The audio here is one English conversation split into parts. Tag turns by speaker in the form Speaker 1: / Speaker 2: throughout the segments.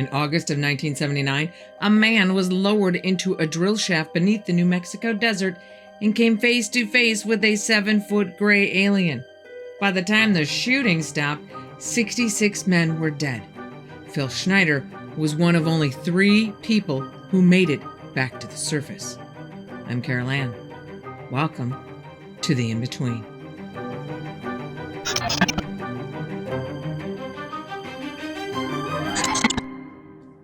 Speaker 1: In August of 1979, a man was lowered into a drill shaft beneath the New Mexico desert and came face to face with a 7-foot gray alien. By the time the shooting stopped, 66 men were dead. Phil Schneider was one of only 3 people who made it back to the surface. I'm Carol Ann. Welcome to the In-Between.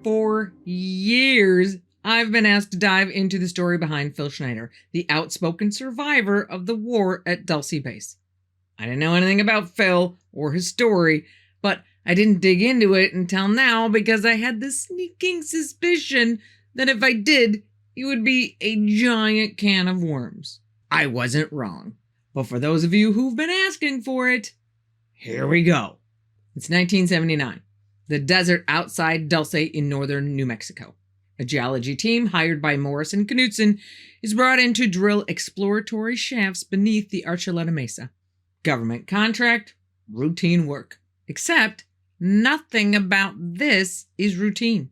Speaker 1: For years, I've been asked to dive into the story behind Phil Schneider, the outspoken survivor of the war at Dulce Base. I didn't know anything about Phil or his story, but I didn't dig into it until now because I had this sneaking suspicion that if I did, it would be a giant can of worms. I wasn't wrong. But for those of you who've been asking for it, here we go. It's 1979. The desert outside Dulce in northern New Mexico. A geology team hired by Morris and Knutson is brought in to drill exploratory shafts beneath the Archuleta Mesa. Government contract, routine work. Except nothing about this is routine.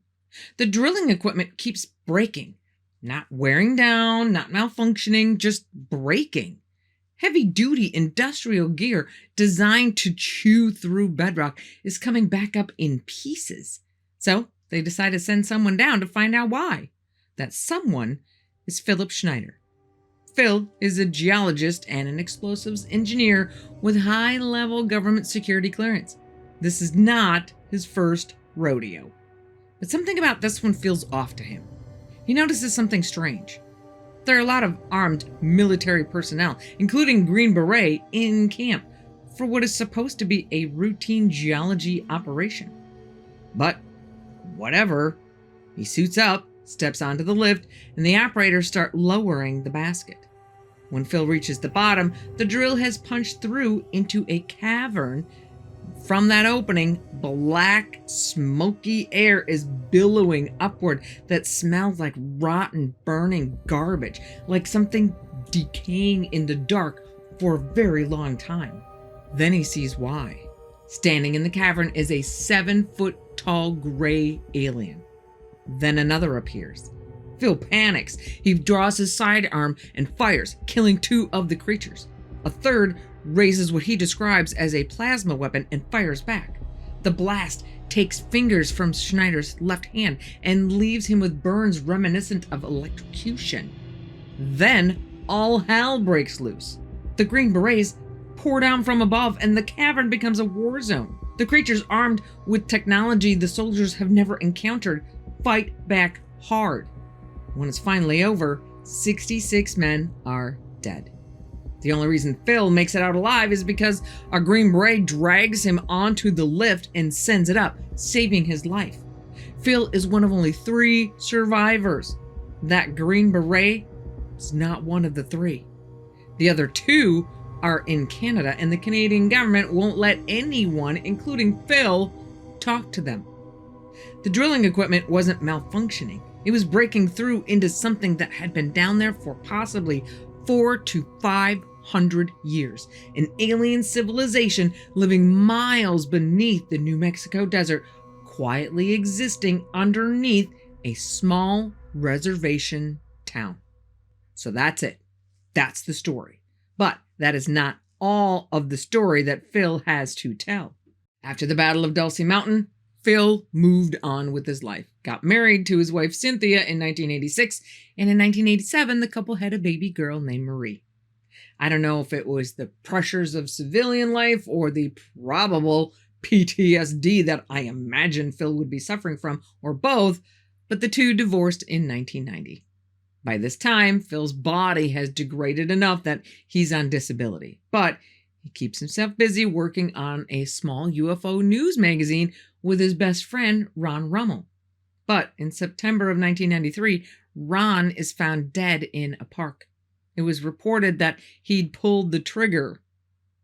Speaker 1: The drilling equipment keeps breaking. Not wearing down, not malfunctioning, just breaking. Heavy-duty industrial gear designed to chew through bedrock is coming back up in pieces. So they decide to send someone down to find out why. That someone is Philip Schneider. Phil is a geologist and an explosives engineer with high-level government security clearance. This is not his first rodeo. But something about this one feels off to him. He notices something strange. There are a lot of armed military personnel, including Green Beret, in camp for what is supposed to be a routine geology operation. But whatever, he suits up, steps onto the lift, and the operators start lowering the basket. When Phil reaches the bottom, the drill has punched through into a cavern. From that opening, black, smoky air is billowing upward that smells like rotten, burning garbage, like something decaying in the dark for a very long time. Then he sees why. Standing in the cavern is a 7-foot-tall gray alien. Then another appears. Phil panics. He draws his sidearm and fires, killing 2 of the creatures. A third raises what he describes as a plasma weapon and fires back. The blast takes fingers from Schneider's left hand and leaves him with burns reminiscent of electrocution. Then all hell breaks loose. The Green Berets pour down from above and the cavern becomes a war zone. The creatures, armed with technology the soldiers have never encountered, fight back hard. When it's finally over, 66 men are dead. The only reason Phil makes it out alive is because a Green Beret drags him onto the lift and sends it up, saving his life. Phil is one of only 3 survivors. That Green Beret is not one of the 3. The other 2 are in Canada, and the Canadian government won't let anyone, including Phil, talk to them. The drilling equipment wasn't malfunctioning. It was breaking through into something that had been down there for possibly 400 to 500 years. An alien civilization living miles beneath the New Mexico desert, quietly existing underneath a small reservation town. So that's it. That's the story. But that is not all of the story that Phil has to tell. After the Battle of Dulce Mountain, Phil moved on with his life, got married to his wife Cynthia in 1986, and in 1987 the couple had a baby girl named Marie. I don't know if it was the pressures of civilian life or the probable PTSD that I imagine Phil would be suffering from, or both, but the 2 divorced in 1990. By this time, Phil's body has degraded enough that he's on disability, but he keeps himself busy working on a small UFO news magazine with his best friend, Ron Rummel. But in September of 1993, Ron is found dead in a park. It was reported that he'd pulled the trigger,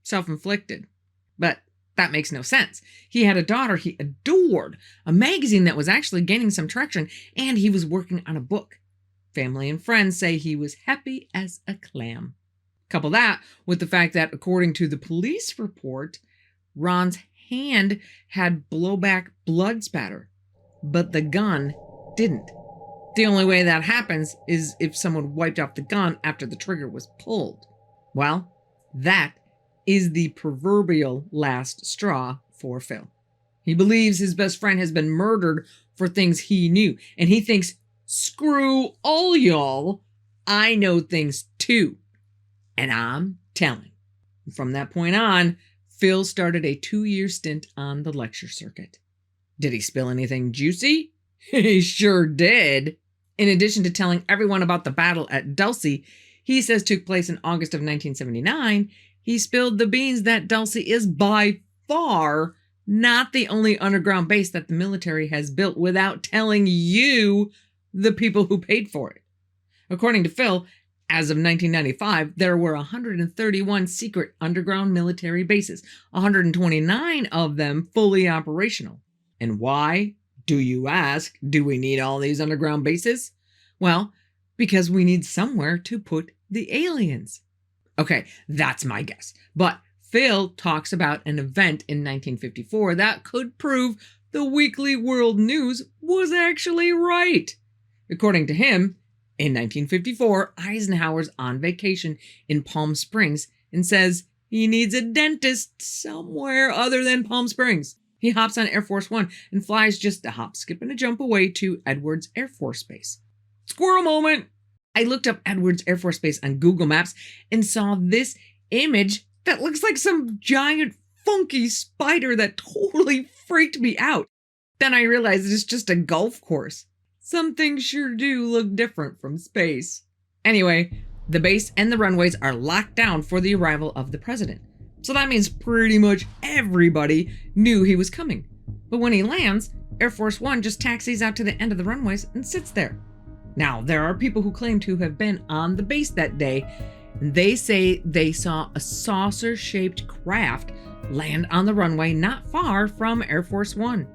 Speaker 1: self-inflicted. But that makes no sense. He had a daughter he adored, a magazine that was actually gaining some traction, and he was working on a book. Family and friends say he was happy as a clam. Couple that with the fact that, according to the police report, Ron's hand had blowback blood spatter. but the gun didn't. The only way that happens is if someone wiped off the gun after the trigger was pulled. Well, that is the proverbial last straw for Phil. He believes his best friend has been murdered for things he knew, and he thinks, screw all y'all, I know things too, and I'm telling. From that point on, Phil started a 2-year stint on the lecture circuit. Did he spill anything juicy? He sure did. In addition to telling everyone about the battle at Dulce, he says took place in August of 1979, he spilled the beans that Dulce is by far not the only underground base that the military has built without telling you, the people who paid for it. According to Phil, as of 1995, there were 131 secret underground military bases, 129 of them fully operational. And why, do you ask, do we need all these underground bases? Well, because we need somewhere to put the aliens. Okay, that's my guess. But Phil talks about an event in 1954 that could prove the Weekly World News was actually right. According to him, in 1954, Eisenhower's on vacation in Palm Springs and says he needs a dentist somewhere other than Palm Springs. He hops on Air Force One and flies just a hop, skip, and a jump away to Edwards Air Force Base. Squirrel moment! I looked up Edwards Air Force Base on Google Maps and saw this image that looks like some giant funky spider that totally freaked me out. Then I realized it's just a golf course. Some things sure do look different from space. Anyway, the base and the runways are locked down for the arrival of the president. So that means pretty much everybody knew he was coming. But when he lands, Air Force One just taxis out to the end of the runways and sits there. Now, there are people who claim to have been on the base that day, and they say they saw a saucer-shaped craft land on the runway not far from Air Force One.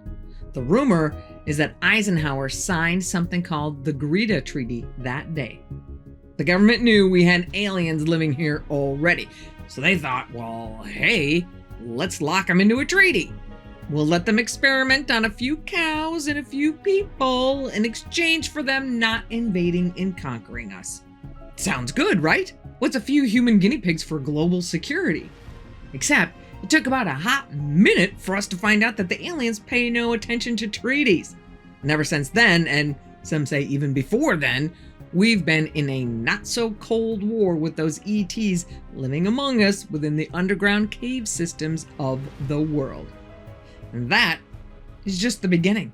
Speaker 1: The rumor is that Eisenhower signed something called the Greta Treaty that day. The government knew we had aliens living here already, so they thought, well, hey, let's lock them into a treaty. We'll let them experiment on a few cows and a few people in exchange for them not invading and conquering us. Sounds good, right? What's a few human guinea pigs for global security? Except it took about a hot minute for us to find out that the aliens pay no attention to treaties. And ever since then, and some say even before then, we've been in a not-so-cold war with those ETs living among us within the underground cave systems of the world. And that is just the beginning.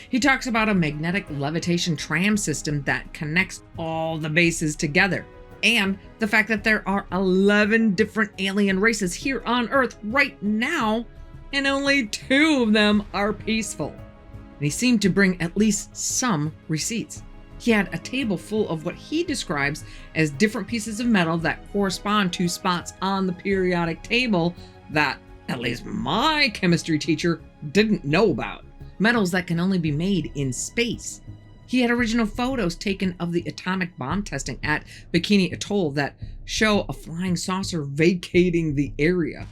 Speaker 1: He talks about a magnetic levitation tram system that connects all the bases together, and the fact that there are 11 different alien races here on Earth right now, and only 2 of them are peaceful. And he seemed to bring at least some receipts. He had a table full of what he describes as different pieces of metal that correspond to spots on the periodic table that at least my chemistry teacher didn't know about. Metals that can only be made in space. He had original photos taken of the atomic bomb testing at Bikini Atoll that show a flying saucer vacating the area.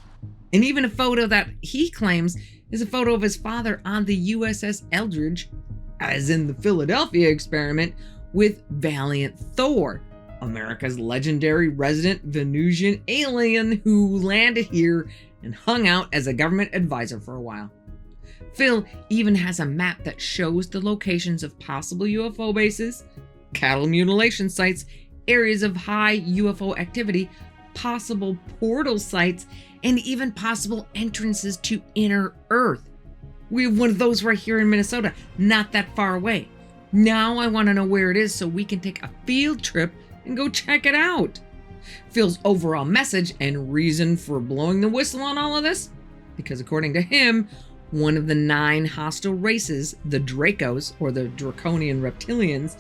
Speaker 1: And even a photo that he claims is a photo of his father on the USS Eldridge, as in the Philadelphia experiment, with Valiant Thor, America's legendary resident Venusian alien who landed here and hung out as a government advisor for a while. Phil even has a map that shows the locations of possible UFO bases, cattle mutilation sites, areas of high UFO activity, possible portal sites, and even possible entrances to inner Earth. We have one of those right here in Minnesota, not that far away. Now I want to know where it is so we can take a field trip and go check it out. Phil's overall message and reason for blowing the whistle on all of this? Because according to him, one of the 9 hostile races, the Dracos, or the Draconian Reptilians,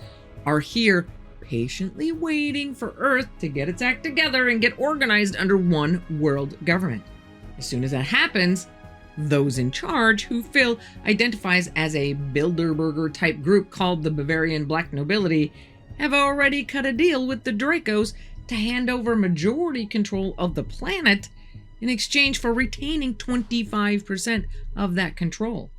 Speaker 1: are here patiently waiting for Earth to get its act together and get organized under one world government. As soon as that happens, those in charge, who Phil identifies as a Bilderberger type group called the Bavarian Black Nobility, have already cut a deal with the Dracos to hand over majority control of the planet in exchange for retaining 25% of that control.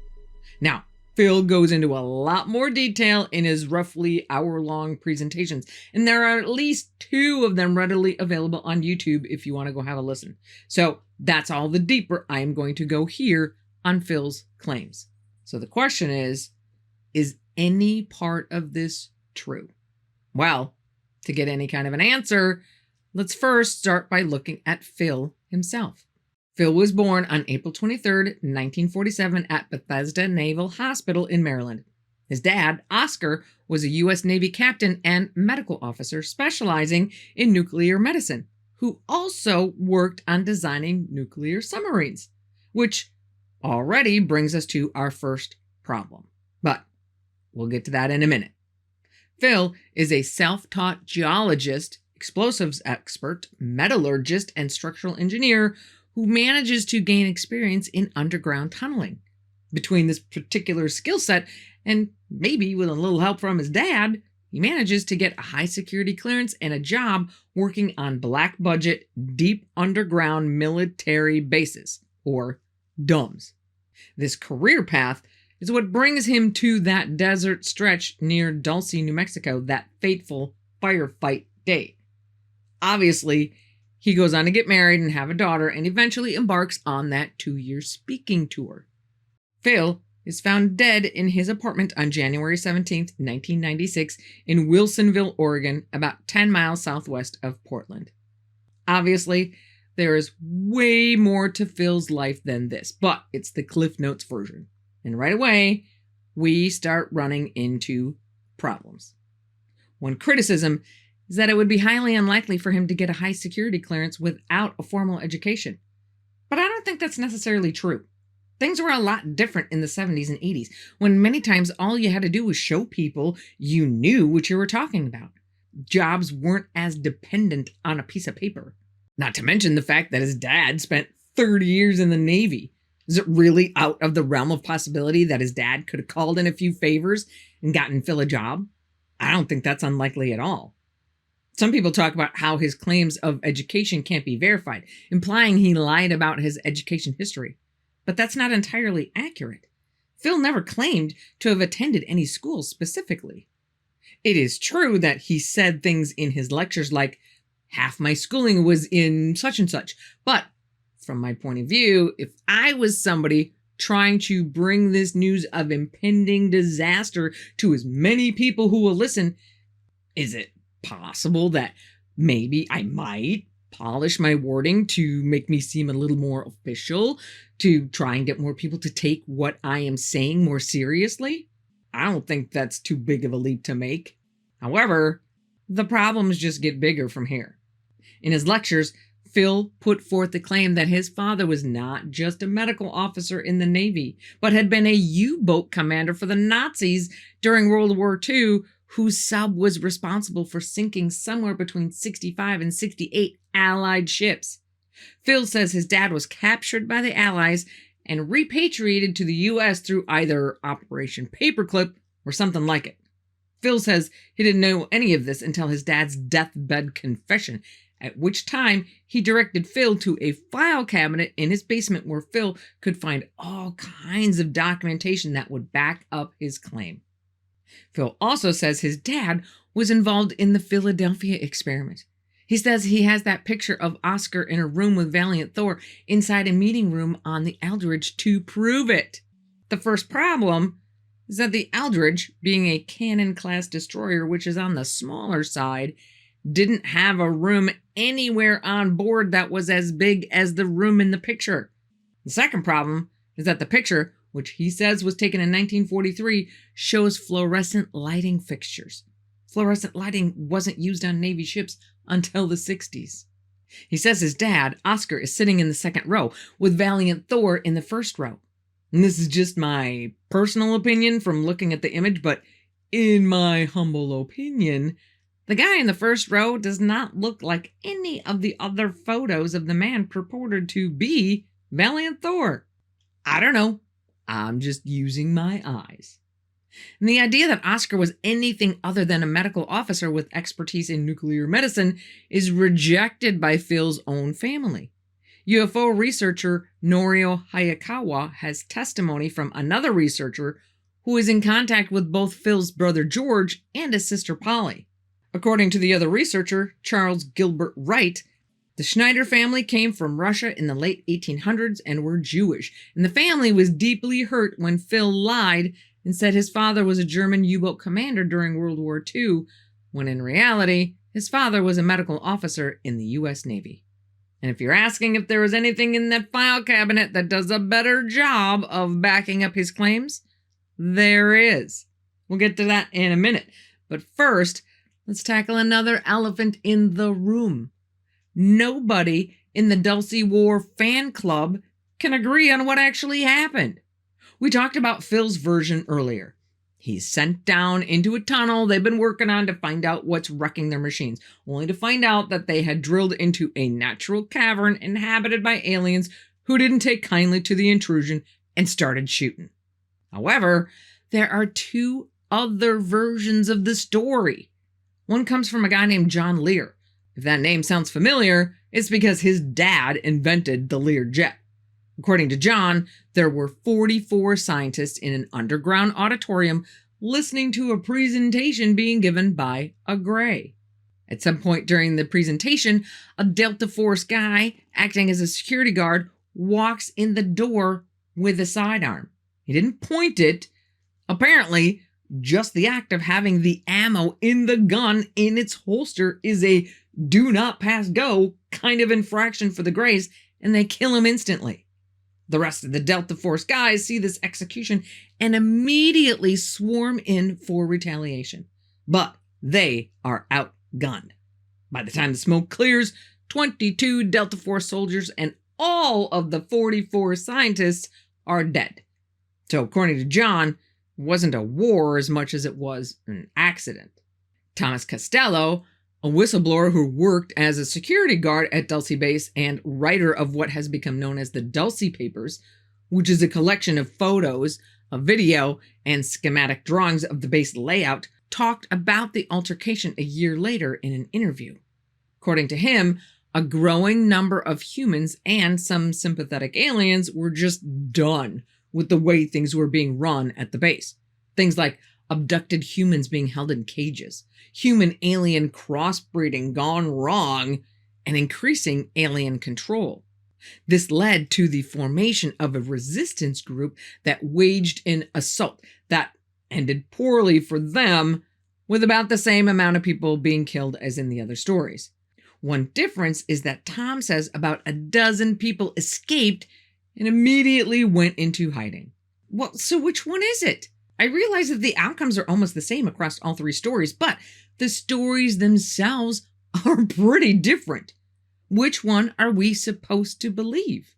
Speaker 1: Now, Phil goes into a lot more detail in his roughly hour-long presentations, and there are at least 2 of them readily available on YouTube if you want to go have a listen. So that's all the deeper I am going to go here on Phil's claims. So the question is any part of this true? Well, to get any kind of an answer, let's first start by looking at Phil himself. Phil was born on April 23rd, 1947 at Bethesda Naval Hospital in Maryland. His dad, Oscar, was a U.S. Navy captain and medical officer specializing in nuclear medicine, who also worked on designing nuclear submarines, which already brings us to our first problem. But we'll get to that in a minute. Phil is a self-taught geologist, explosives expert, metallurgist, and structural engineer who manages to gain experience in underground tunneling. Between this particular skill set, and maybe with a little help from his dad, he manages to get a high security clearance and a job working on black budget, deep underground military bases, or DUMBs. This career path is what brings him to that desert stretch near Dulce, New Mexico, that fateful firefight date. Obviously, he goes on to get married and have a daughter and eventually embarks on that 2-year speaking tour. Phil is found dead in his apartment on January 17, 1996 in Wilsonville, Oregon, about 10 miles southwest of Portland. Obviously, there is way more to Phil's life than this, but it's the Cliff Notes version. And right away, we start running into problems. One criticism is that it would be highly unlikely for him to get a high security clearance without a formal education. But I don't think that's necessarily true. Things were a lot different in the 70s and 80s, when many times all you had to do was show people you knew what you were talking about. Jobs weren't as dependent on a piece of paper. Not to mention the fact that his dad spent 30 years in the Navy. Is it really out of the realm of possibility that his dad could have called in a few favors and gotten Phil a job? I don't think that's unlikely at all. Some people talk about how his claims of education can't be verified, implying he lied about his education history. But that's not entirely accurate. Phil never claimed to have attended any schools specifically. It is true that he said things in his lectures like, half my schooling was in such and such. But from my point of view, if I was somebody trying to bring this news of impending disaster to as many people who will listen, is it possible that maybe I might polish my wording to make me seem a little more official, to try and get more people to take what I am saying more seriously? I don't think that's too big of a leap to make. However, the problems just get bigger from here. In his lectures, Phil put forth the claim that his father was not just a medical officer in the Navy, but had been a U-boat commander for the Nazis during World War II, whose sub was responsible for sinking somewhere between 65 and 68 Allied ships. Phil says his dad was captured by the Allies and repatriated to the U.S. through either Operation Paperclip or something like it. Phil says he didn't know any of this until his dad's deathbed confession, at which time he directed Phil to a file cabinet in his basement where Phil could find all kinds of documentation that would back up his claim. Phil also says his dad was involved in the Philadelphia experiment. He says he has that picture of Oscar in a room with Valiant Thor inside a meeting room on the Eldridge to prove it. The first problem is that the Eldridge, being a cannon-class destroyer, which is on the smaller side, didn't have a room anywhere on board that was as big as the room in the picture. The second problem is that the picture, which he says was taken in 1943, shows fluorescent lighting fixtures. Fluorescent lighting wasn't used on Navy ships until the 60s. He says his dad, Oscar, is sitting in the second row, with Valiant Thor in the first row. And this is just my personal opinion from looking at the image, but in my humble opinion, the guy in the first row does not look like any of the other photos of the man purported to be Valiant Thor. I don't know. I'm just using my eyes. And the idea that Oscar was anything other than a medical officer with expertise in nuclear medicine is rejected by Phil's own family. UFO researcher Norio Hayakawa has testimony from another researcher who is in contact with both Phil's brother George and his sister Polly. According to the other researcher, Charles Gilbert Wright, the Schneider family came from Russia in the late 1800s and were Jewish, and the family was deeply hurt when Phil lied and said his father was a German U-boat commander during World War II, when in reality, his father was a medical officer in the U.S. Navy. And if you're asking if there is anything in that file cabinet that does a better job of backing up his claims, there is. We'll get to that in a minute. But first, let's tackle another elephant in the room. Nobody in the Dulce War fan club can agree on what actually happened. We talked about Phil's version earlier. He's sent down into a tunnel they've been working on to find out what's wrecking their machines, only to find out that they had drilled into a natural cavern inhabited by aliens who didn't take kindly to the intrusion and started shooting. However, there are two other versions of the story. One comes from a guy named John Lear. If that name sounds familiar, it's because his dad invented the Lear jet. According to John, there were 44 scientists in an underground auditorium listening to a presentation being given by a Gray. At some point during the presentation, a Delta Force guy, acting as a security guard, walks in the door with a sidearm. He didn't point it. Apparently, just the act of having the ammo in the gun in its holster is a do not pass go kind of infraction for the Grays, and they kill him instantly. The rest of the Delta Force guys see this execution and immediately swarm in for retaliation. But they are outgunned. By the time the smoke clears, 22 Delta Force soldiers and all of the 44 scientists are dead. So according to John, it wasn't a war as much as it was an accident. Thomas Costello, a whistleblower who worked as a security guard at Dulce Base and writer of what has become known as the Dulce Papers, which is a collection of photos, a video, and schematic drawings of the base layout, talked about the altercation a year later in an interview. According to him, a growing number of humans and some sympathetic aliens were just done with the way things were being run at the base. Things like abducted humans being held in cages, human-alien crossbreeding gone wrong, and increasing alien control. This led to the formation of a resistance group that waged an assault that ended poorly for them, with about the same amount of people being killed as in the other stories. One difference is that Tom says about a dozen people escaped and immediately went into hiding. Well, so which one is it? I realize that the outcomes are almost the same across all three stories, but the stories themselves are pretty different. Which one are we supposed to believe?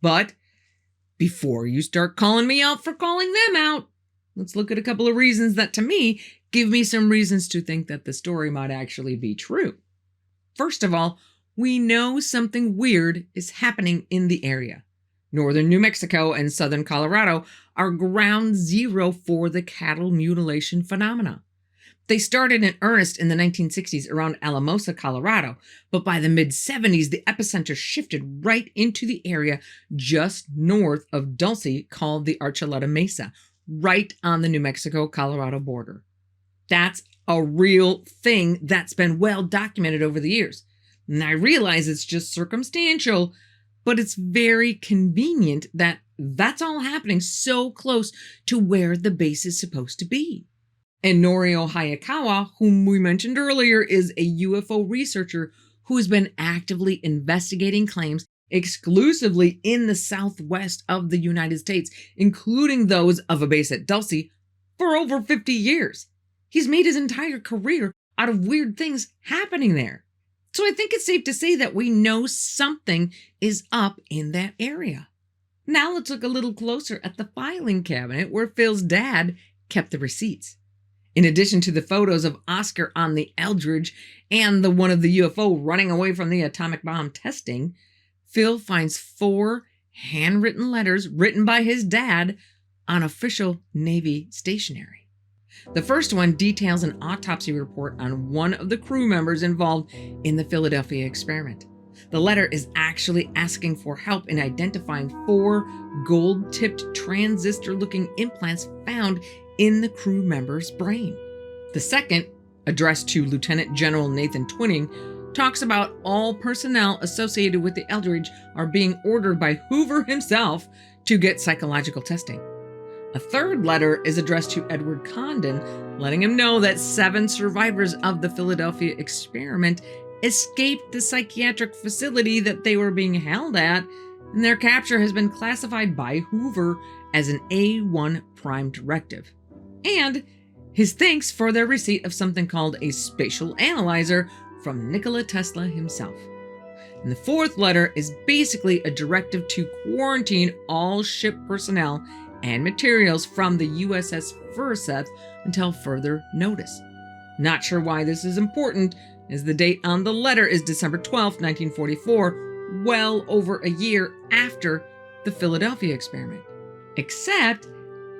Speaker 1: But before you start calling me out for calling them out, let's look at a couple of reasons that, to me, give me some reasons to think that the story might actually be true. First of all, we know something weird is happening in the area. Northern New Mexico and southern Colorado are ground zero for the cattle mutilation phenomena. They started in earnest in the 1960s around Alamosa, Colorado, but by the mid-70s, the epicenter shifted right into the area just north of Dulce called the Archuleta Mesa, right on the New Mexico-Colorado border. That's a real thing that's been well documented over the years. And I realize it's just circumstantial, but it's very convenient that that's all happening so close to where the base is supposed to be. And Norio Hayakawa, whom we mentioned earlier, is a UFO researcher who has been actively investigating claims exclusively in the southwest of the United States, including those of a base at Dulce, for over 50 years. He's made his entire career out of weird things happening there. So I think it's safe to say that we know something is up in that area. Now let's look a little closer at the filing cabinet where Phil's dad kept the receipts. In addition to the photos of Oscar on the Eldridge and the one of the UFO running away from the atomic bomb testing, Phil finds 4 handwritten letters written by his dad on official Navy stationery. The first one details an autopsy report on one of the crew members involved in the Philadelphia experiment. The letter is actually asking for help in identifying 4 gold-tipped transistor-looking implants found in the crew member's brain. The second, addressed to Lieutenant General Nathan Twining, talks about all personnel associated with the Eldridge are being ordered by Hoover himself to get psychological testing. A third letter is addressed to Edward Condon, letting him know that 7 survivors of the Philadelphia experiment escaped the psychiatric facility that they were being held at, and their capture has been classified by Hoover as an A1 prime directive. And his thanks for their receipt of something called a spatial analyzer from Nikola Tesla himself. And the fourth letter is basically a directive to quarantine all ship personnel and materials from the USS Furseth until further notice. Not sure why this is important, as the date on the letter is December 12, 1944, well over a year after the Philadelphia experiment. Except,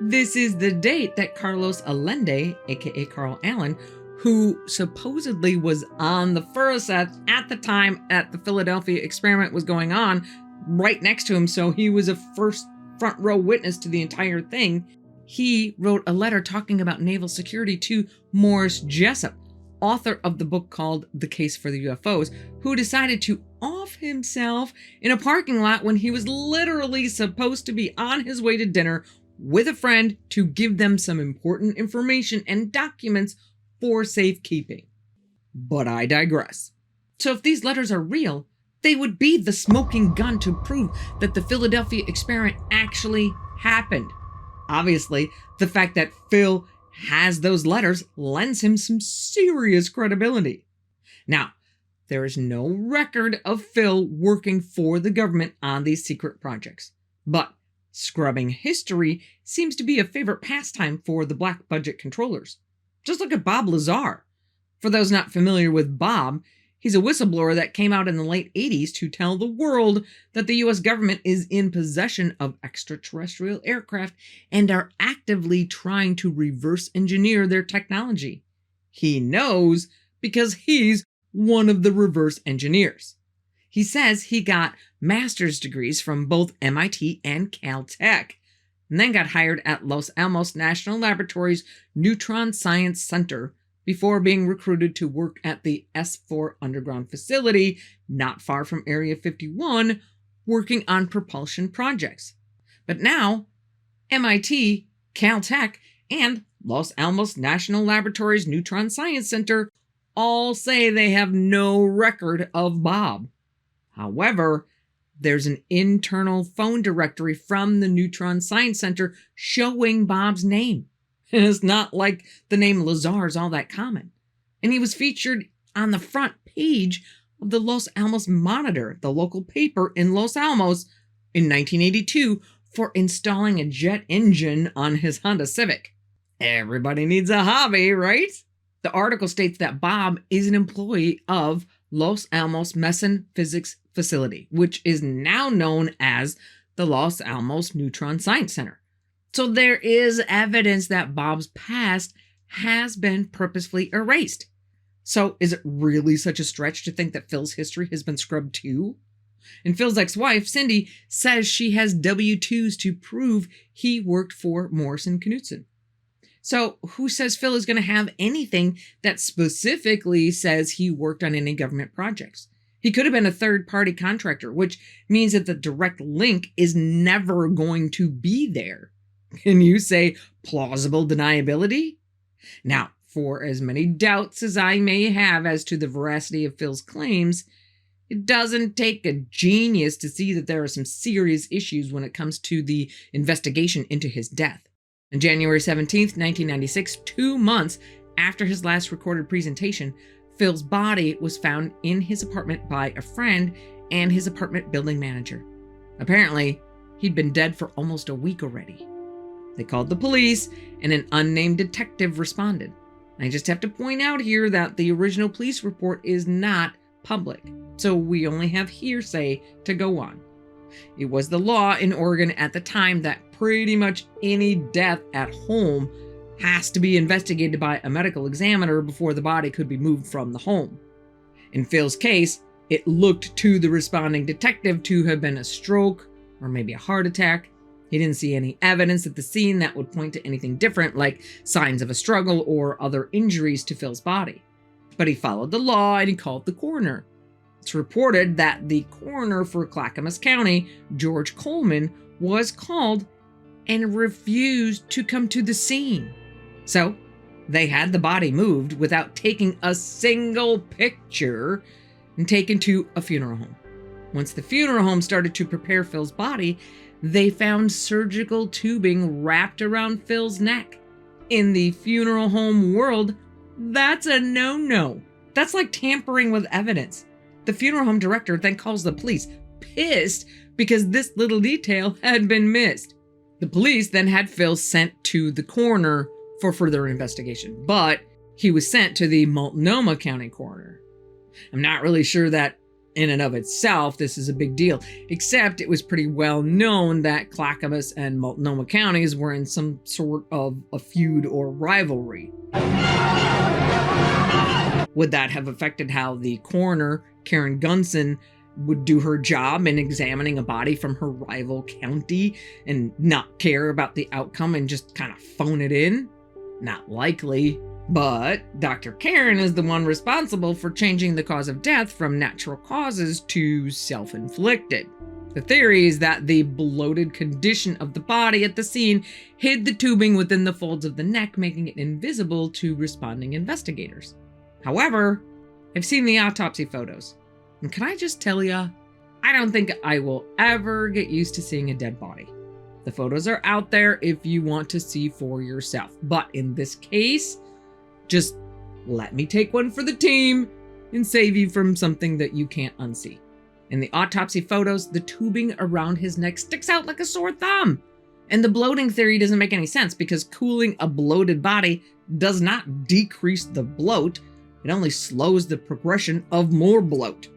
Speaker 1: this is the date that Carlos Allende, aka Carl Allen, who supposedly was on the Furseth at the time that the Philadelphia experiment was going on, right next to him, so he was a front row witness to the entire thing. He wrote a letter talking about naval security to Morris Jessup, author of the book called The Case for the UFOs, who decided to off himself in a parking lot when he was literally supposed to be on his way to dinner with a friend to give them some important information and documents for safekeeping. But I digress. So if these letters are real, they would be the smoking gun to prove that the Philadelphia experiment actually happened. Obviously, the fact that Phil has those letters lends him some serious credibility. Now, there is no record of Phil working for the government on these secret projects, but scrubbing history seems to be a favorite pastime for the black budget controllers. Just look at Bob Lazar. For those not familiar with Bob, he's a whistleblower that came out in the late 80s to tell the world that the US government is in possession of extraterrestrial aircraft and are actively trying to reverse engineer their technology. He knows because he's one of the reverse engineers. He says he got master's degrees from both MIT and Caltech, and then got hired at Los Alamos National Laboratory's Neutron Science Center before being recruited to work at the S4 underground facility not far from Area 51, working on propulsion projects. But now, MIT, Caltech, and Los Alamos National Laboratory's Neutron Science Center all say they have no record of Bob. However, there's an internal phone directory from the Neutron Science Center showing Bob's name. And it's not like the name Lazar is all that common. And he was featured on the front page of the Los Alamos Monitor, the local paper in Los Alamos, in 1982 for installing a jet engine on his Honda Civic. Everybody needs a hobby, right? The article states that Bob is an employee of Los Alamos Meson Physics Facility, which is now known as the Los Alamos Neutron Science Center. So there is evidence that Bob's past has been purposefully erased. So is it really such a stretch to think that Phil's history has been scrubbed too? And Phil's ex-wife, Cindy, says she has W-2s to prove he worked for Morrison Knudsen. So who says Phil is going to have anything that specifically says he worked on any government projects? He could have been a third-party contractor, which means that the direct link is never going to be there. Can you say plausible deniability? Now, for as many doubts as I may have as to the veracity of Phil's claims, it doesn't take a genius to see that there are some serious issues when it comes to the investigation into his death. On January 17th, 1996, 2 months after his last recorded presentation, Phil's body was found in his apartment by a friend and his apartment building manager. Apparently, he'd been dead for almost a week already. They called the police, and an unnamed detective responded. I just have to point out here that the original police report is not public, so we only have hearsay to go on. It was the law in Oregon at the time that pretty much any death at home has to be investigated by a medical examiner before the body could be moved from the home. In Phil's case, it looked to the responding detective to have been a stroke or maybe a heart attack. He didn't see any evidence at the scene that would point to anything different, like signs of a struggle or other injuries to Phil's body. But he followed the law and he called the coroner. It's reported that the coroner for Clackamas County, George Coleman, was called and refused to come to the scene. So they had the body moved without taking a single picture and taken to a funeral home. Once the funeral home started to prepare Phil's body, they found surgical tubing wrapped around Phil's neck. In the funeral home world, that's a no-no. That's like tampering with evidence. The funeral home director then calls the police, pissed because this little detail had been missed. The police then had Phil sent to the coroner for further investigation, but he was sent to the Multnomah County coroner. I'm not really sure that in and of itself this is a big deal, except it was pretty well known that Clackamas and Multnomah counties were in some sort of a feud or rivalry. Would that have affected how the coroner, Karen Gunson, would do her job in examining a body from her rival county and not care about the outcome and just kind of phone it in? Not likely. But Dr. Karen is the one responsible for changing the cause of death from natural causes to self-inflicted. The theory is that the bloated condition of the body at the scene hid the tubing within the folds of the neck, making it invisible to responding investigators. However, I've seen the autopsy photos, and can I just tell ya, I don't think I will ever get used to seeing a dead body. The photos are out there if you want to see for yourself, but in this case, just let me take one for the team and save you from something that you can't unsee. In the autopsy photos, the tubing around his neck sticks out like a sore thumb. And the bloating theory doesn't make any sense because cooling a bloated body does not decrease the bloat. It only slows the progression of more bloat.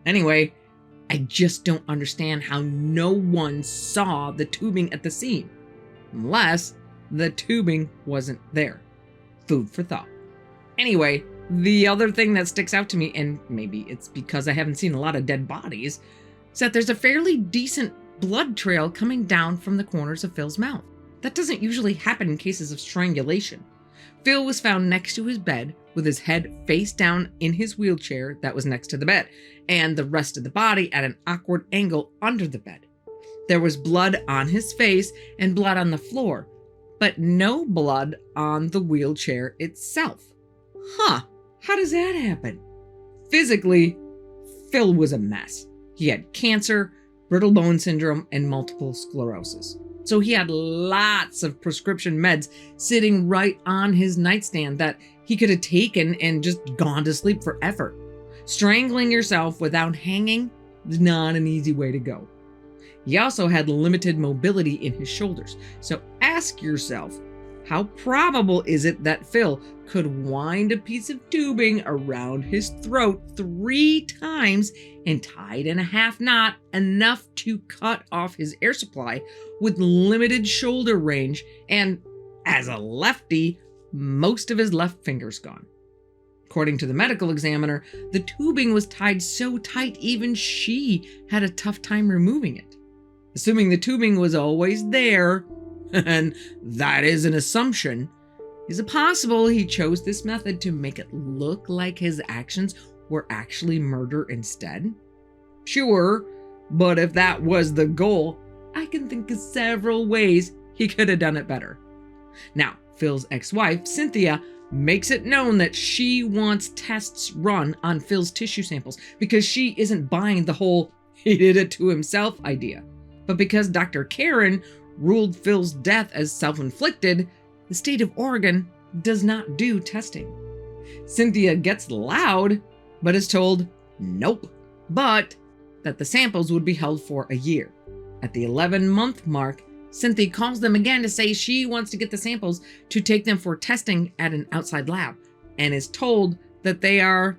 Speaker 1: Anyway, I just don't understand how no one saw the tubing at the scene, unless the tubing wasn't there. Food for thought. Anyway, the other thing that sticks out to me, and maybe it's because I haven't seen a lot of dead bodies, is that there's a fairly decent blood trail coming down from the corners of Phil's mouth. That doesn't usually happen in cases of strangulation. Phil was found next to his bed with his head face down in his wheelchair that was next to the bed, and the rest of the body at an awkward angle under the bed. There was blood on his face and blood on the floor, but no blood on the wheelchair itself. Huh, how does that happen? Physically, Phil was a mess. He had cancer, brittle bone syndrome, and multiple sclerosis. So he had lots of prescription meds sitting right on his nightstand that he could have taken and just gone to sleep forever. Strangling yourself without hanging is not an easy way to go. He also had limited mobility in his shoulders. So ask yourself, how probable is it that Phil could wind a piece of tubing around his throat 3 times and tied in a half knot enough to cut off his air supply with limited shoulder range and, as a lefty, most of his left finger's gone? According to the medical examiner, the tubing was tied so tight even she had a tough time removing it. Assuming the tubing was always there, and that is an assumption, is it possible he chose this method to make it look like his actions were actually murder instead? Sure, but if that was the goal, I can think of several ways he could have done it better. Now, Phil's ex-wife, Cynthia, makes it known that she wants tests run on Phil's tissue samples because she isn't buying the whole he did it to himself idea. But because Dr. Karen ruled Phil's death as self-inflicted, the state of Oregon does not do testing. Cynthia gets loud, but is told nope, but that the samples would be held for a year. At the 11-month mark, Cynthia calls them again to say she wants to get the samples to take them for testing at an outside lab, and is told that they are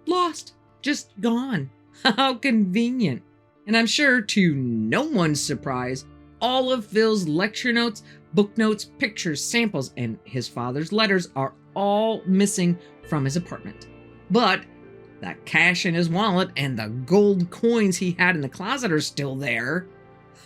Speaker 1: lost, just gone. How convenient. And I'm sure, to no one's surprise, all of Phil's lecture notes, book notes, pictures, samples, and his father's letters are all missing from his apartment. But that cash in his wallet and the gold coins he had in the closet are still there.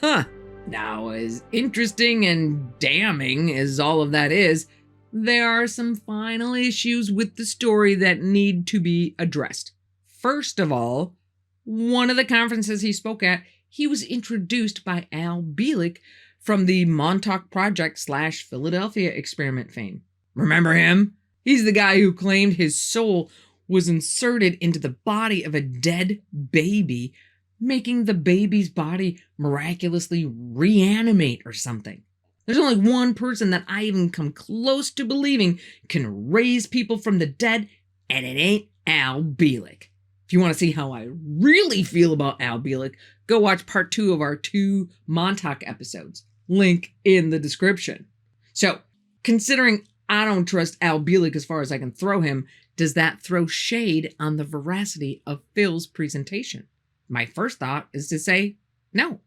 Speaker 1: Huh, Now, as interesting and damning as all of that is, there are some final issues with the story that need to be addressed. First of all, one of the conferences he spoke at, he was introduced by Al Bielek from the Montauk Project / Philadelphia experiment fame. Remember him? He's the guy who claimed his soul was inserted into the body of a dead baby, making the baby's body miraculously reanimate or something. There's only one person that I even come close to believing can raise people from the dead, and it ain't Al Bielek. If you want to see how I really feel about Al Bielek, go watch part 2 of our 2 Montauk episodes. Link in the description. So, considering I don't trust Al Bielek as far as I can throw him, does that throw shade on the veracity of Phil's presentation? My first thought is to say no.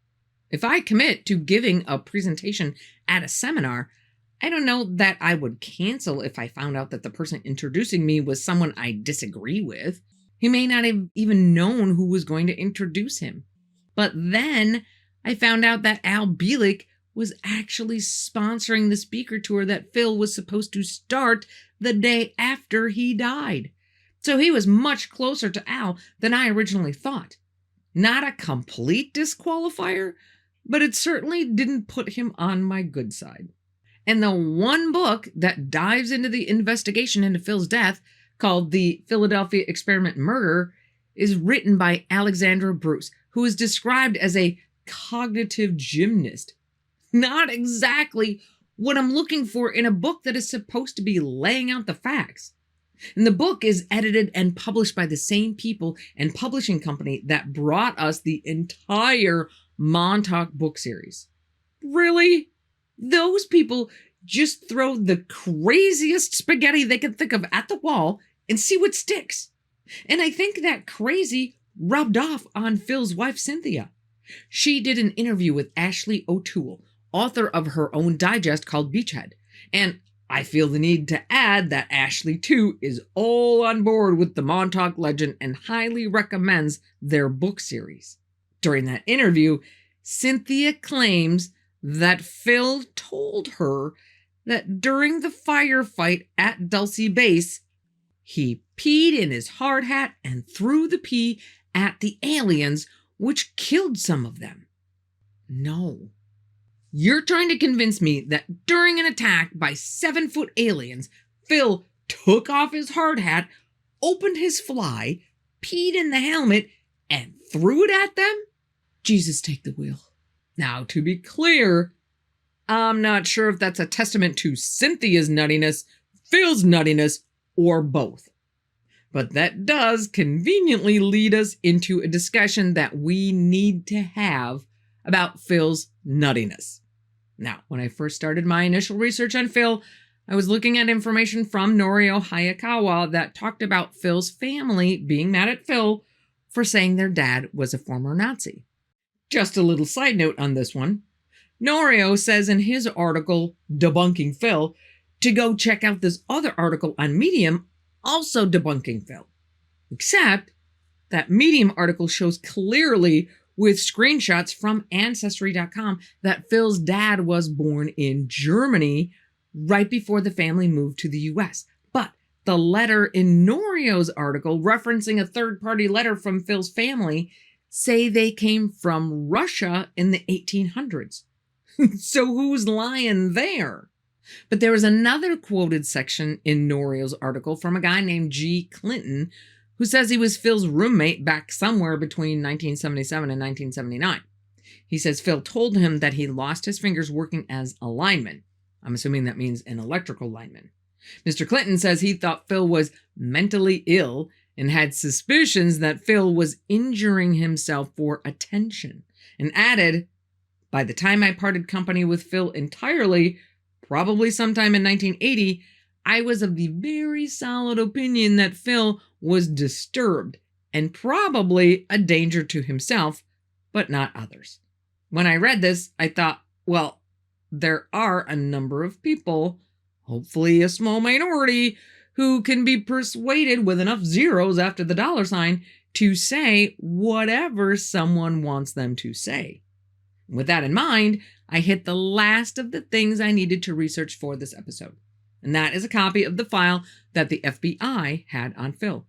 Speaker 1: If I commit to giving a presentation at a seminar, I don't know that I would cancel if I found out that the person introducing me was someone I disagree with. He may not have even known who was going to introduce him. But then I found out that Al Bielek was actually sponsoring the speaker tour that Phil was supposed to start the day after he died. So he was much closer to Al than I originally thought. Not a complete disqualifier, but it certainly didn't put him on my good side. And the one book that dives into the investigation into Phil's death, called The Philadelphia Experiment Murder, is written by Alexandra Bruce, who is described as a cognitive gymnast. Not exactly what I'm looking for in a book that is supposed to be laying out the facts. And the book is edited and published by the same people and publishing company that brought us the entire Montauk book series. Really? Those people just throw the craziest spaghetti they can think of at the wall and see what sticks. And I think that crazy rubbed off on Phil's wife, Cynthia. She did an interview with Ashley O'Toole, author of her own digest called Beachhead. And I feel the need to add that Ashley, too, is all on board with the Montauk legend and highly recommends their book series. During that interview, Cynthia claims that Phil told her that during the firefight at Dulce Base, he peed in his hard hat and threw the pee at the aliens, which killed some of them. No. You're trying to convince me that during an attack by 7-foot aliens, Phil took off his hard hat, opened his fly, peed in the helmet, and threw it at them? Jesus, take the wheel. Now, to be clear, I'm not sure if that's a testament to Cynthia's nuttiness, Phil's nuttiness, or both. But that does conveniently lead us into a discussion that we need to have about Phil's nuttiness. Now, when I first started my initial research on Phil, I was looking at information from Norio Hayakawa that talked about Phil's family being mad at Phil for saying their dad was a former Nazi. Just a little side note on this one. Norio says in his article, Debunking Phil, to go check out this other article on Medium, also debunking Phil. Except that Medium article shows clearly with screenshots from Ancestry.com that Phil's dad was born in Germany right before the family moved to the US. But the letter in Norio's article, referencing a third-party letter from Phil's family, say they came from Russia in the 1800s. So who's lying there? But there was another quoted section in Norio's article from a guy named G. Clinton, who says he was Phil's roommate back somewhere between 1977 and 1979. He says Phil told him that he lost his fingers working as a lineman. I'm assuming that means an electrical lineman. Mr. Clinton says he thought Phil was mentally ill and had suspicions that Phil was injuring himself for attention, and added, by the time I parted company with Phil entirely, probably sometime in 1980, I was of the very solid opinion that Phil was disturbed and probably a danger to himself, but not others. When I read this, I thought, well, there are a number of people, hopefully a small minority, who can be persuaded with enough zeros after the $sign to say whatever someone wants them to say. With that in mind, I hit the last of the things I needed to research for this episode, and that is a copy of the file that the FBI had on Phil.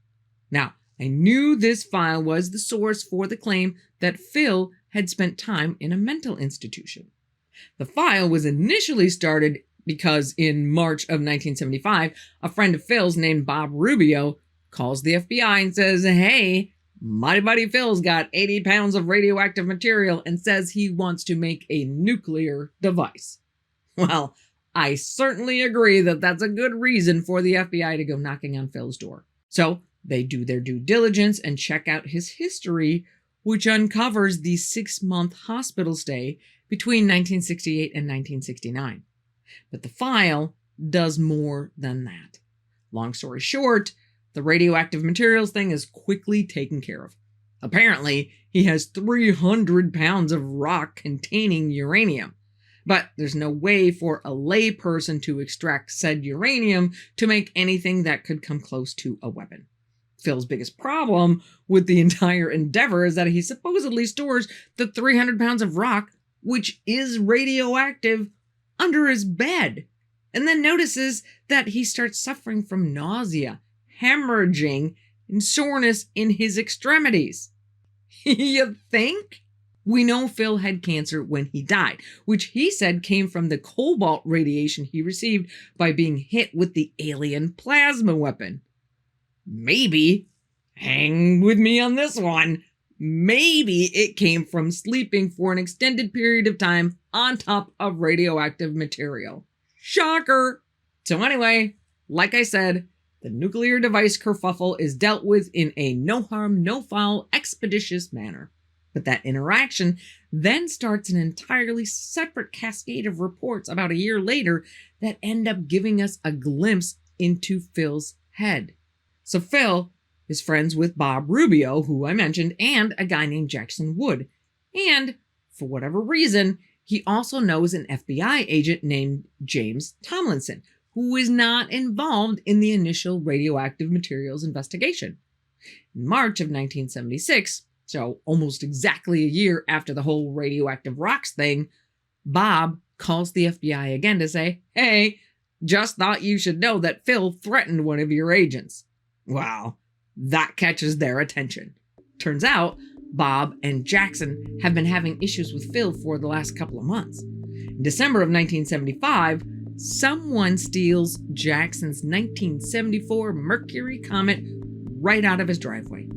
Speaker 1: Now, I knew this file was the source for the claim that Phil had spent time in a mental institution. The file was initially started because in March of 1975, a friend of Phil's named Bob Rubio calls the FBI and says, "Hey, my buddy Phil's got 80 pounds of radioactive material and says he wants to make a nuclear device." Well, I certainly agree that that's a good reason for the FBI to go knocking on Phil's door. So they do their due diligence and check out his history, which uncovers the 6-month hospital stay between 1968 and 1969. But the file does more than that. Long story short, the radioactive materials thing is quickly taken care of. Apparently, he has 300 pounds of rock containing uranium. But there's no way for a layperson to extract said uranium to make anything that could come close to a weapon. Phil's biggest problem with the entire endeavor is that he supposedly stores the 300 pounds of rock, which is radioactive, under his bed, and then notices that he starts suffering from nausea, hemorrhaging, and soreness in his extremities. You think? We know Phil had cancer when he died, which he said came from the cobalt radiation he received by being hit with the alien plasma weapon. Maybe, hang with me on this one, maybe it came from sleeping for an extended period of time on top of radioactive material. Shocker! So anyway, like I said, the nuclear device kerfuffle is dealt with in a no-harm, no-foul, expeditious manner. But that interaction then starts an entirely separate cascade of reports about a year later that end up giving us a glimpse into Phil's head. So Phil is friends with Bob Rubio, who I mentioned, and a guy named Jackson Wood. And for whatever reason, he also knows an FBI agent named James Tomlinson, who is not involved in the initial radioactive materials investigation. In March of 1976, so almost exactly a year after the whole radioactive rocks thing, Bob calls the FBI again to say, "Hey, just thought you should know that Phil threatened one of your agents." Wow, that catches their attention. Turns out, Bob and Jackson have been having issues with Phil for the last couple of months. In December of 1975, someone steals Jackson's 1974 Mercury Comet right out of his driveway.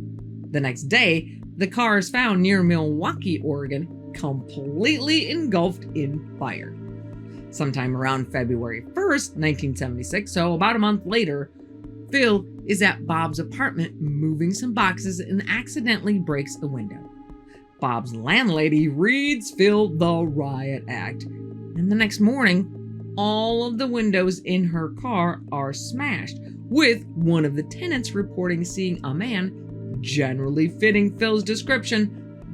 Speaker 1: The next day, the car is found near Milwaukee, Oregon, completely engulfed in fire. Sometime around February 1st, 1976, so about a month later, Phil is at Bob's apartment moving some boxes and accidentally breaks a window. Bob's landlady reads Phil the riot act, and the next morning, all of the windows in her car are smashed, with one of the tenants reporting seeing a man, generally fitting Phil's description,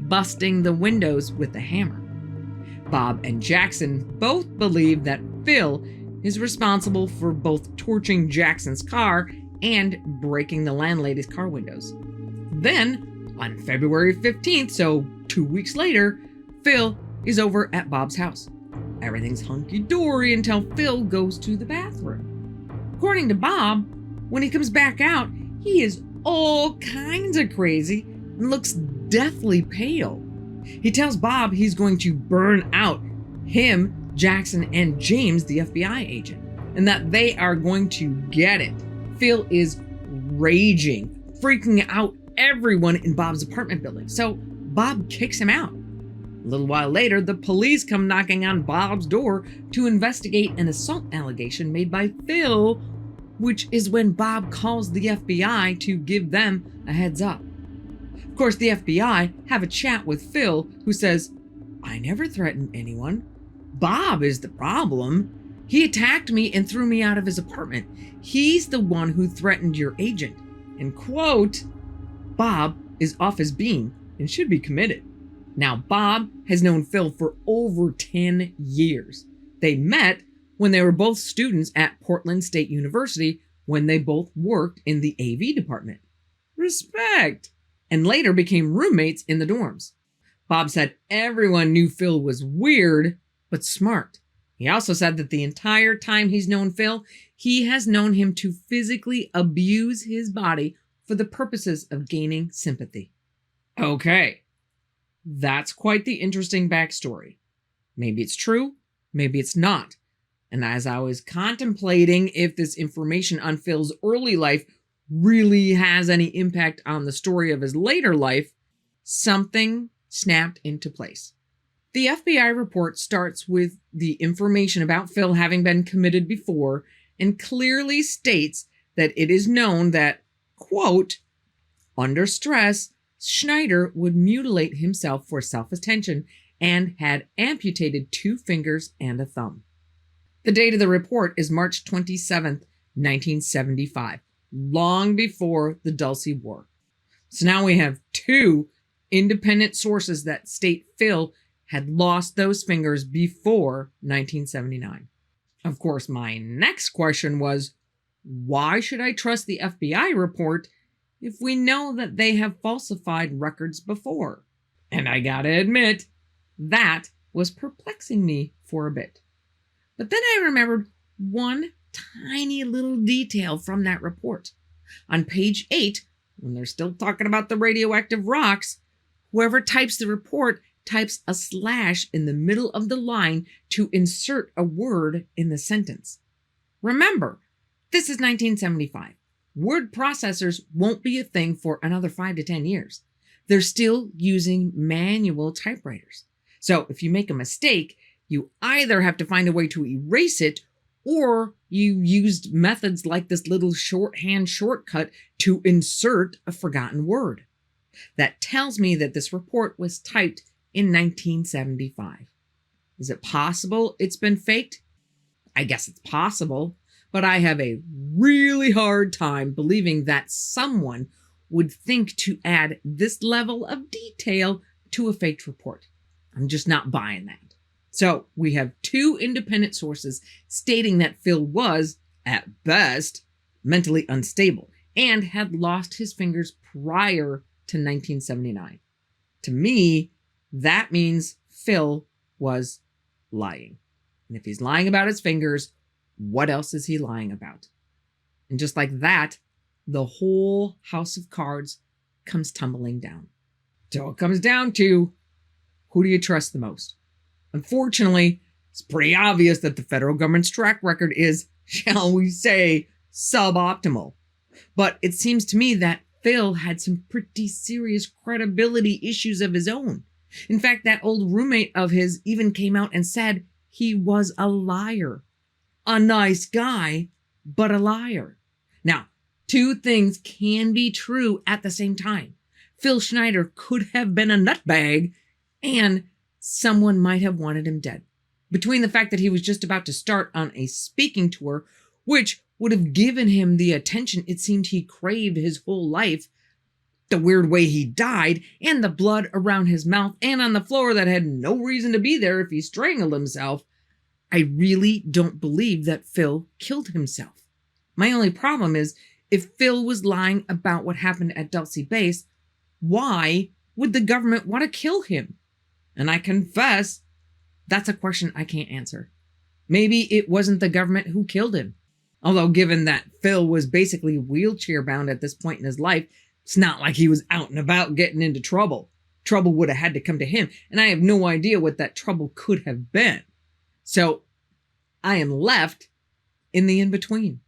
Speaker 1: busting the windows with a hammer. Bob and Jackson both believe that Phil is responsible for both torching Jackson's car and breaking the landlady's car windows. Then, on February 15th, so 2 weeks later, Phil is over at Bob's house. Everything's hunky-dory until Phil goes to the bathroom. According to Bob, when he comes back out, he is all kinds of crazy and looks deathly pale. He tells Bob he's going to burn out him, Jackson, and James, the FBI agent, and that they are going to get it. Phil is raging, freaking out everyone in Bob's apartment building, so Bob kicks him out. A little while later, the police come knocking on Bob's door to investigate an assault allegation made by Phil, which is when Bob calls the FBI to give them a heads up. Of course, the FBI have a chat with Phil, who says, "I never threatened anyone. Bob is the problem. He attacked me and threw me out of his apartment. He's the one who threatened your agent." And quote, "Bob is off his bean and should be committed." Now, Bob has known Phil for over 10 years. They met when they were both students at Portland State University when they both worked in the AV department. Respect! And later became roommates in the dorms. Bob said everyone knew Phil was weird, but smart. He also said that the entire time he's known Phil, he has known him to physically abuse his body for the purposes of gaining sympathy. Okay, that's quite the interesting backstory. Maybe it's true, maybe it's not. And as I was contemplating if this information on Phil's early life really has any impact on the story of his later life, something snapped into place. The FBI report starts with the information about Phil having been committed before and clearly states that it is known that, quote, under stress, Schneider would mutilate himself for self-attention and had amputated 2 fingers and a thumb. The date of the report is March 27th, 1975, long before the Dulce War. So now we have 2 independent sources that state Phil had lost those fingers before 1979. Of course, my next question was, why should I trust the FBI report if we know that they have falsified records before? And I gotta admit, that was perplexing me for a bit. But then I remembered one tiny little detail from that report. On page 8, when they're still talking about the radioactive rocks, whoever types the report types a slash in the middle of the line to insert a word in the sentence. Remember, this is 1975. Word processors won't be a thing for another 5 to 10 years. They're still using manual typewriters. So if you make a mistake, you either have to find a way to erase it, or you used methods like this little shorthand shortcut to insert a forgotten word. That tells me that this report was typed in 1975. Is it possible it's been faked? I guess it's possible, but I have a really hard time believing that someone would think to add this level of detail to a faked report. I'm just not buying that. So we have 2 independent sources stating that Phil was, at best, mentally unstable and had lost his fingers prior to 1979. To me, that means Phil was lying. And if he's lying about his fingers, what else is he lying about? And just like that, the whole house of cards comes tumbling down. So it comes down to, who do you trust the most? Unfortunately, it's pretty obvious that the federal government's track record is, shall we say, suboptimal. But it seems to me that Phil had some pretty serious credibility issues of his own. In fact, that old roommate of his even came out and said he was a liar. A nice guy, but a liar. Now, 2 things can be true at the same time. Phil Schneider could have been a nutbag, and someone might have wanted him dead. Between the fact that he was just about to start on a speaking tour, which would have given him the attention it seemed he craved his whole life, the weird way he died, and the blood around his mouth and on the floor that had no reason to be there if he strangled himself, I really don't believe that Phil killed himself. My only problem is, if Phil was lying about what happened at Dulce Base, why would the government want to kill him? And I confess, that's a question I can't answer. Maybe it wasn't the government who killed him. Although given that Phil was basically wheelchair bound at this point in his life, it's not like he was out and about getting into trouble. Trouble would have had to come to him, and I have no idea what that trouble could have been. So I am left in the in-between.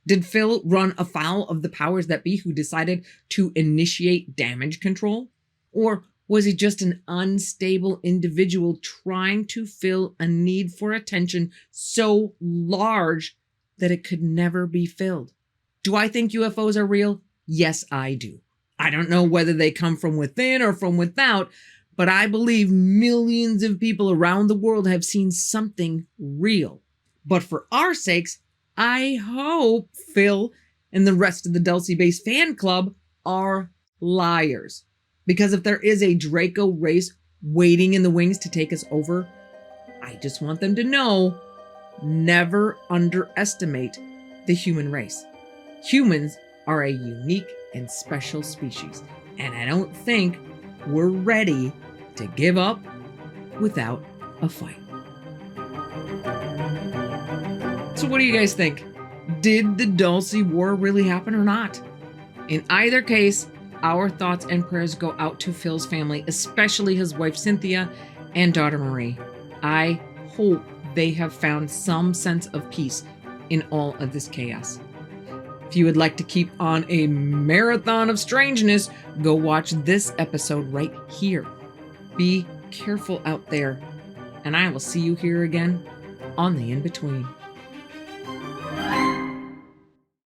Speaker 1: Did Phil run afoul of the powers that be who decided to initiate damage control? Or was he just an unstable individual trying to fill a need for attention so large that it could never be filled? Do I think UFOs are real? Yes, I do. I don't know whether they come from within or from without, but I believe millions of people around the world have seen something real. But for our sakes, I hope Phil and the rest of the Dulce Base fan club are liars. Because if there is a Draco race waiting in the wings to take us over, I just want them to know, never underestimate the human race. Humans are a unique and special species, and I don't think we're ready to give up without a fight. So what do you guys think? Did the Dulce War really happen or not? In either case, our thoughts and prayers go out to Phil's family, especially his wife Cynthia and daughter Marie. I hope they have found some sense of peace in all of this chaos. If you would like to keep on a marathon of strangeness, go watch this episode right here. Be careful out there, and I will see you here again on the In-Between.